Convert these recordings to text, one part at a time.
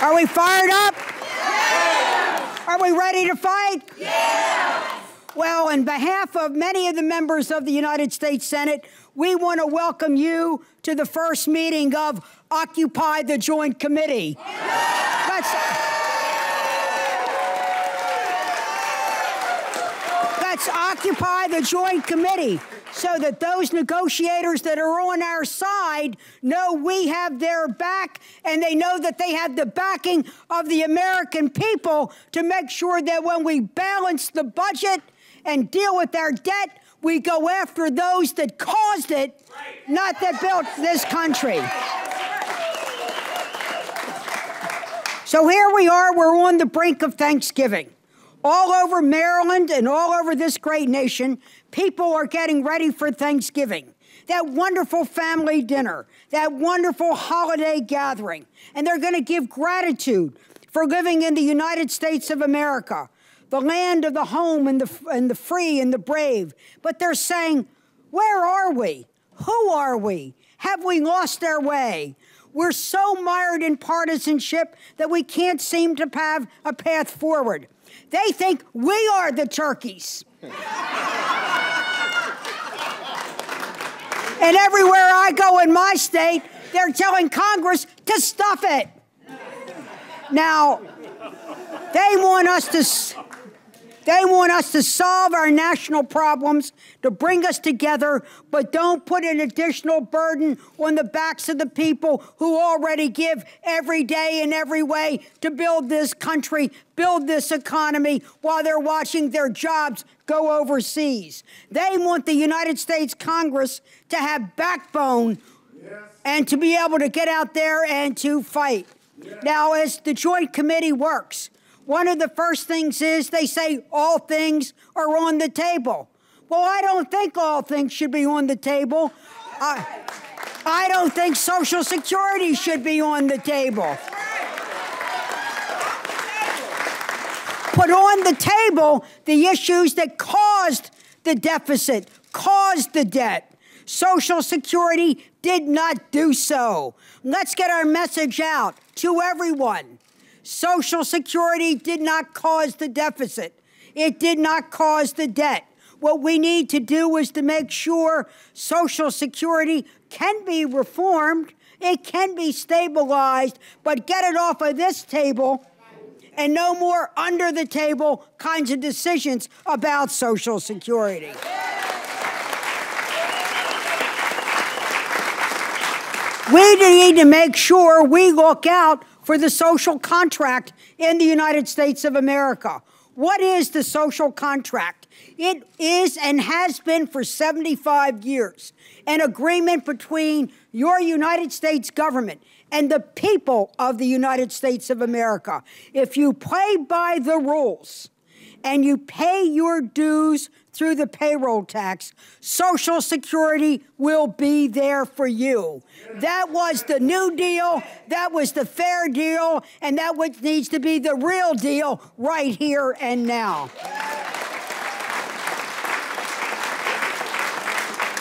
Are we fired up? Yes. Are we ready to fight? Yes. Well, on behalf of many of the members of the United States Senate, we want to welcome you to the first meeting of Occupy the Joint Committee. Let's occupy the Joint Committee so that those negotiators that are on our side know we have their back, and they know that they have the backing of the American people to make sure that when we balance the budget and deal with our debt, we go after those that caused it, not that built this country. So here we are, we're on the brink of Thanksgiving. All over Maryland and all over this great nation, people are getting ready for Thanksgiving. That wonderful family dinner, that wonderful holiday gathering. And they're going to give gratitude for living in the United States of America, the land of the home and the free and the brave. But they're saying, where are we? Who are we? Have we lost our way? We're so mired in partisanship that we can't seem to have a path forward. They think we are the turkeys. And everywhere I go in my state, they're telling Congress to stuff it. Now, they want us to solve our national problems, to bring us together, but don't put an additional burden on the backs of the people who already give every day in every way to build this country, build this economy, while they're watching their jobs go overseas. They want the United States Congress to have backbone and to be able to get out there and to fight. Now, as the Joint Committee works, one of the first things is they say all things are on the table. Well, I don't think all things should be on the table. I don't think Social Security should be on the table. Put on the table the issues that caused the deficit, caused the debt. Social Security did not do so. Let's get our message out to everyone. Social Security did not cause the deficit. It did not cause the debt. What we need to do is to make sure Social Security can be reformed, it can be stabilized, but get it off of this table and no more under the table kinds of decisions about Social Security. We need to make sure we look out for the social contract in the United States of America. What is the social contract? It is and has been for 75 years an agreement between your United States government and the people of the United States of America. If you play by the rules and you pay your dues through the payroll tax, Social Security will be there for you. That was the New Deal, that was the fair deal, and that what needs to be the real deal right here and now.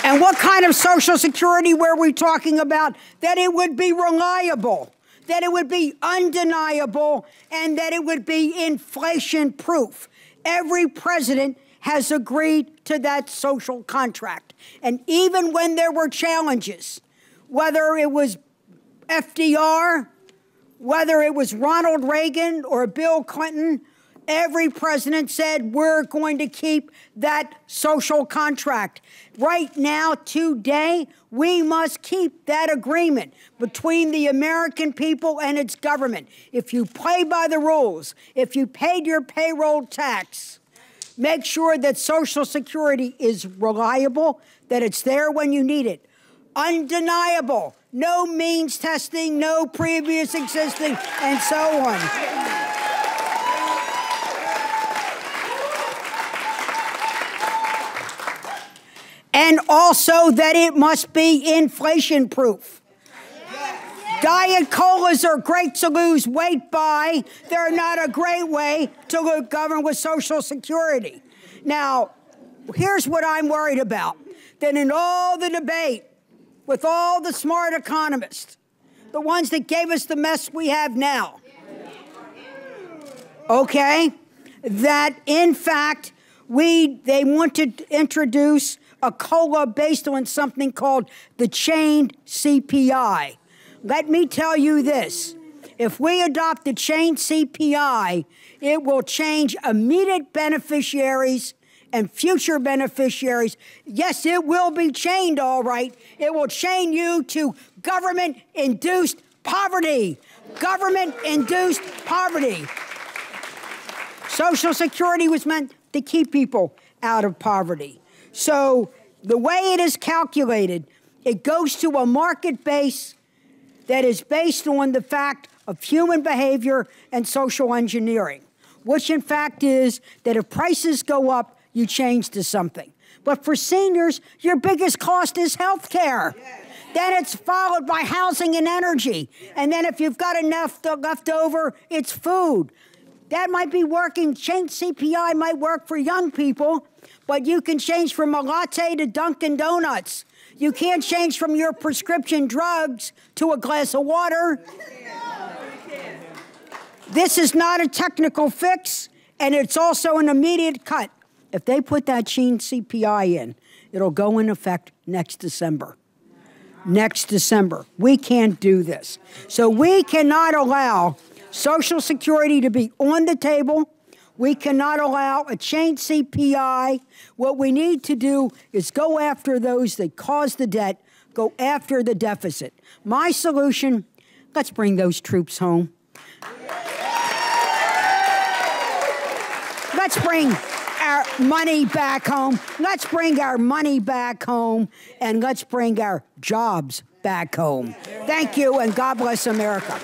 And what kind of Social Security were we talking about? That it would be reliable, that it would be undeniable, and that it would be inflation-proof. Every president has agreed to that social contract. And even when there were challenges, whether it was FDR, whether it was Ronald Reagan or Bill Clinton, every president said, we're going to keep that social contract. Right now, today, we must keep that agreement between the American people and its government. If you play by the rules, if you paid your payroll tax, make sure that Social Security is reliable, that it's there when you need it. Undeniable, no means testing, no previous existing, and so on. And also that it must be inflation-proof. Diet Colas are great to lose weight by. They're not a great way to govern with Social Security. Now, here's what I'm worried about. That in all the debate with all the smart economists, the ones that gave us the mess we have now, okay, that in fact they want to introduce a COLA based on something called the chained CPI. Let me tell you this. If we adopt the chained CPI, it will change immediate beneficiaries and future beneficiaries. Yes, it will be chained, all right. It will chain you to government-induced poverty. Government-induced poverty. Social Security was meant to keep people out of poverty. So the way it is calculated, it goes to a market base that is based on the fact of human behavior and social engineering, which in fact is that if prices go up, you change to something. But for seniors, your biggest cost is health care. Then it's followed by housing and energy. And then if you've got enough left over, it's food. That might be working. Change CPI might work for young people, but you can change from a latte to Dunkin' Donuts. You can't change from your prescription drugs to a glass of water. This is not a technical fix, and it's also an immediate cut. If they put that chained CPI in, it'll go in effect next December. Next December. We can't do this. So we cannot allow Social Security to be on the table. We cannot allow a chained CPI. What we need to do is go after those that cause the debt, go after the deficit. My solution, let's bring those troops home. Let's bring our money back home. Let's bring our money back home, and let's bring our jobs back home. Thank you, and God bless America.